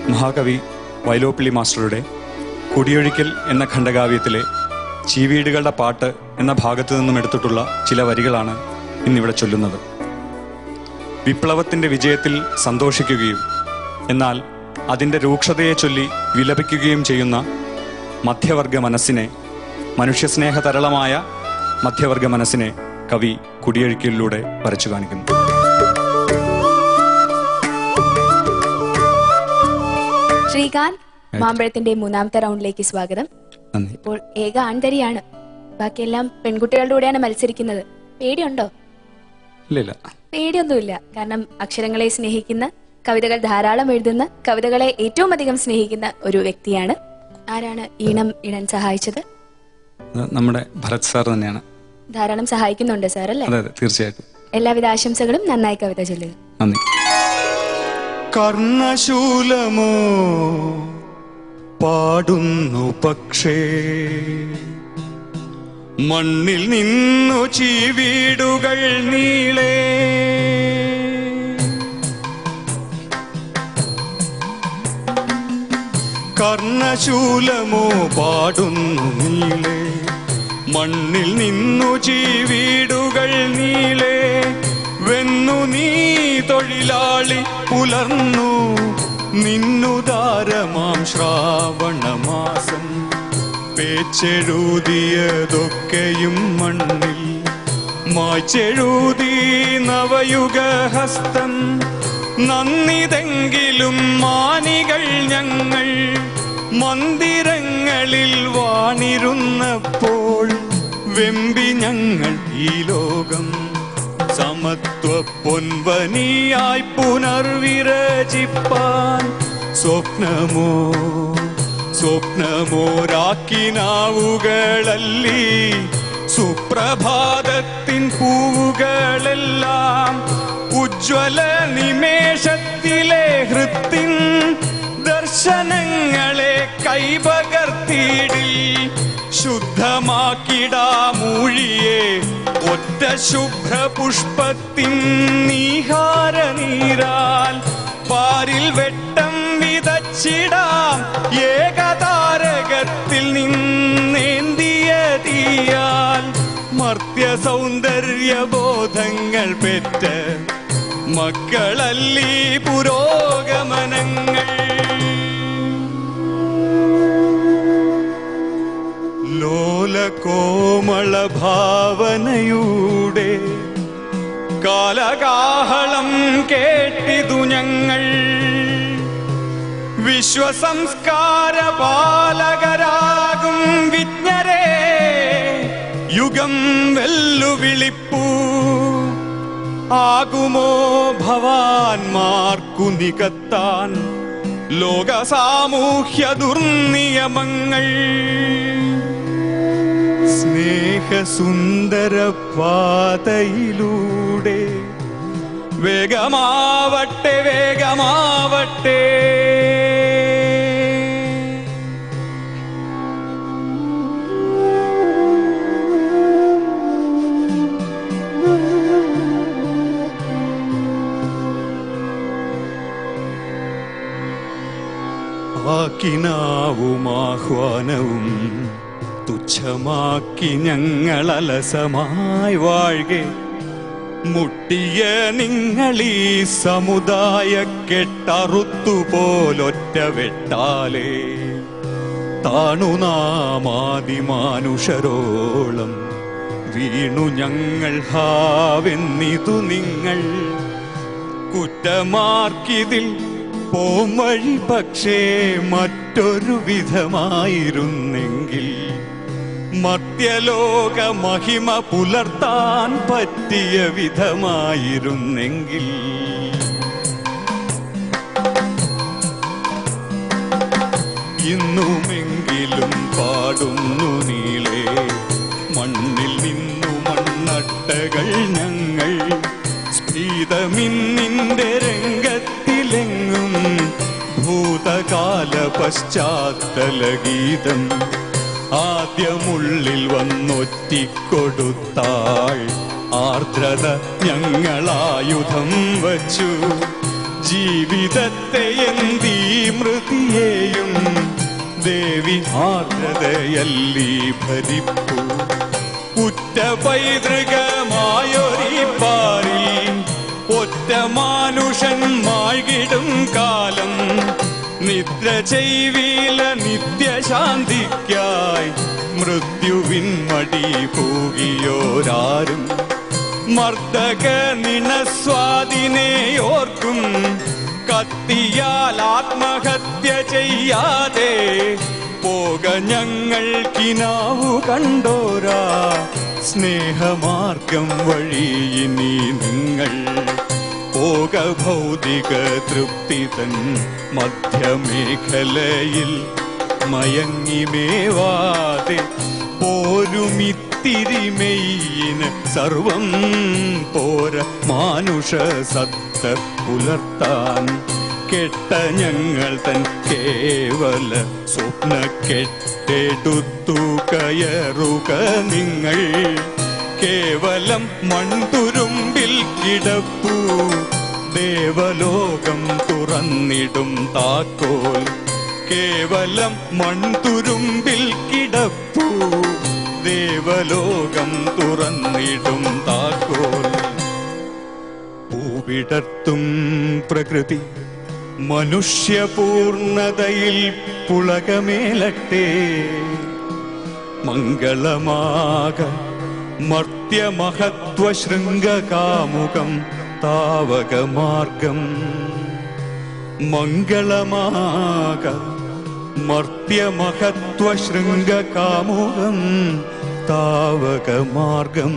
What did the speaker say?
മഹാകവി വൈലോപ്പിള്ളി മാസ്റ്ററുടെ കുടിയൊഴിക്കൽ എന്ന ഖണ്ഡകാവ്യത്തിലെ ചീവീടുകളുടെ പാട്ട് എന്ന ഭാഗത്തു നിന്നും എടുത്തിട്ടുള്ള ചില വരികളാണ് ഇന്നിവിടെ ചൊല്ലുന്നത്. വിപ്ലവത്തിൻ്റെ വിജയത്തിൽ സന്തോഷിക്കുകയും എന്നാൽ അതിൻ്റെ രൂക്ഷതയെ ചൊല്ലി വിലപിക്കുകയും ചെയ്യുന്ന മധ്യവർഗ മനസ്സിനെ, മനുഷ്യസ്നേഹതരളമായ മധ്യവർഗ മനസ്സിനെ കവി കുടിയൊഴിക്കലിലൂടെ വരച്ചു കാണിക്കുന്നു. ശ്രീകാന്ത്, മാമ്പഴത്തിന്റെ മൂന്നാമത്തെ റൗണ്ടിലേക്ക് സ്വാഗതം. ഇപ്പോൾ ഏക ആൺതരിയാണ്, ബാക്കിയെല്ലാം പെൺകുട്ടികളുടെ കൂടെയാണ് മത്സരിക്കുന്നത്. പേടിയുണ്ടോ? ഇല്ല, പേടിയൊന്നുമില്ല. കാരണം അക്ഷരങ്ങളെ സ്നേഹിക്കുന്ന, കവിതകൾ ധാരാളം എഴുതുന്ന, കവിതകളെ ഏറ്റവും അധികം സ്നേഹിക്കുന്ന ഒരു വ്യക്തിയാണ്. ആരാണ് ഈണം ഇടാൻ സഹായിച്ചത്? നമ്മുടെ ഭരത് സാർ തന്നെയാണ്. ധാരാളം സഹായിക്കുന്നുണ്ട് സാർ, അല്ലേ? അതെ, തീർച്ചയായിട്ടും. എല്ലാവിധ ആശംസകളും. നന്നായി കവിത ചൊല്ലുക. നന്ദി. കർണശൂലമോ പാടുന്നു പക്ഷേ, മണ്ണിൽ നിന്നു ചീവീടുകൾ നീളേ. കർണശൂലമോ പാടുന്നു നീളേ, മണ്ണിൽ നിന്നു ചീവീടുകൾ നീളേ. വെന്നു നീ തൊഴിലാളി പുലർന്നു നിന്നുദാരമാം ശ്രാവണമാസം. പേച്ചെഴുതിയതൊക്കെയും മണ്ണിൽ മായ്ച്ചെഴുതി നവയുഗഹസ്തം. നന്ദിതെങ്കിലും മാനികൾ ഞങ്ങൾ മന്ദിരങ്ങളിൽ വാണിരുന്നപ്പോൾ, വെമ്പി ഞങ്ങൾ ഈ ലോകം സമത്വ പൊൻവനിയായി പുനർവിരചിപ്പാൻ. സ്വപ്നമോരാക്കിനാവുകളല്ലീ സുപ്രഭാതത്തിൻ പൂവുകളെല്ലാം. ഉജ്ജ്വല നിമേഷത്തിലെ ഹൃത്തിൻ ദർശനങ്ങളെ കൈപകർത്തിയിടി. ശുദ്ധമാക്കിടാമൂഴിയെ ഒറ്റ ശുഭ്രപുഷ്പത്തിൻ നീഹാര നീരാൽ. പാരിൽ വെട്ടം വിതച്ചിടാം ഏകതാരകത്തിൽ നിന്നേന്തിയ തീയാൽ. മർത്യ സൗന്ദര്യബോധങ്ങൾ പെറ്റ മക്കളല്ലീ പുരോഗമനങ്ങൾ. ലോലകോമള ഭാവനയുടെ കാലകാഹളം കേട്ടിതു ഞങ്ങൾ. വിശ്വസംസ്കാര പാലകരാകും വിജ്ഞരെ യുഗം വെല്ലുവിളിപ്പൂ. ആകുമോ ഭവാന്മാർക്കു നികത്താൻ ലോക സാമൂഹ്യ ദുർനിയമങ്ങൾ. സ്നേഹസുന്ദര പാതയിലൂടെ വേഗമാവട്ടെ, വേഗമാവട്ടെ. വാക്കിനാവും ആഹ്വാനവും തുച്ഛമാക്കി ഞങ്ങൾ അലസമായി വാഴ്കെ. മുട്ടിയ നിങ്ങളീ സമുദായ കെട്ടറുത്തുപോലൊറ്റ വെട്ടാലേ. താണുനാമാതിമാനുഷരോളം വീണു ഞങ്ങൾ. ഹാവെന്നിതു നിങ്ങൾ കുറ്റമാർക്കിതിൽ പോംവഴി. പക്ഷേ മറ്റൊരു വിധമായിരുന്നെങ്കിൽ, മർത്യലോക മഹിമ പുലർത്താൻ പറ്റിയ വിധമായിരുന്നെങ്കിൽ. ഇന്നുമെങ്കിലും പാടുന്നു നീളേ, മണ്ണിൽ നിന്നു മണ്ണട്ടകൾ ഞങ്ങൾ. സ്ഫീതമിന്നിന്റെ രംഗത്തിലെങ്ങും ഭൂതകാല പശ്ചാത്തല ഗീതം. ആദ്യമുള്ളിൽ വന്നൊറ്റിക്കൊടുത്താൾ ആർദ്രത ഞങ്ങളായുധം വച്ചു. ജീവിതത്തെ എന്തി മൃതിയെയും ദേവി ആർദ്രതയല്ലീ ഭരിപ്പു. ഉറ്റ പൈതൃകമായൊരീ പാരിൽ ഒറ്റ മാനുഷൻ മാഴ്കിടും കാലം നിദ്ര ചെയ്വീല നിത്യശാന്തിക്കായി മൃത്യുവിൻ മടി പോകിയോരാരും. മർദ്ദക നിണസ്വാദിനെ ഓർക്കും കത്തിയാൽ ആത്മഹത്യ ചെയ്യാതെ പോക ഞങ്ങൾക്കിനാവു കണ്ടോരാ സ്നേഹമാർഗം വഴി ഇനി നിങ്ങൾ. പോക ഭൗതിക തൃപ്തി തൻ മധ്യമേഖലയിൽ മയങ്ങിമേവാതെ പോരുമിത്തിരിമെയ്യിന് സർവം പോര മാനുഷ സത്ത പുലർത്താൻ. കെട്ട ഞങ്ങൾ തൻ കേവല സ്വപ്ന കെട്ടെടുത്തു കയറുക നിങ്ങൾ. കേവലം മൺതുരുമ്പിൽ കിടപ്പു ദേവലോകം തുറന്നിടും താക്കോൽ. കേവലം മൺതുരുമ്പിൽ കിടപ്പു ദേവലോകം തുറന്നിടും താക്കോൽ. പൂവിടർത്തും പ്രകൃതി മനുഷ്യപൂർണതയിൽ പുളകമേലട്ടെ. മംഗളമാക മർത്യമഹത്വ ശൃംഗകാമുകം താവകമാർഗം. മംഗളമാക മർത്യമഹത്വ ശൃംഗകാമുകം താവകമാർഗം.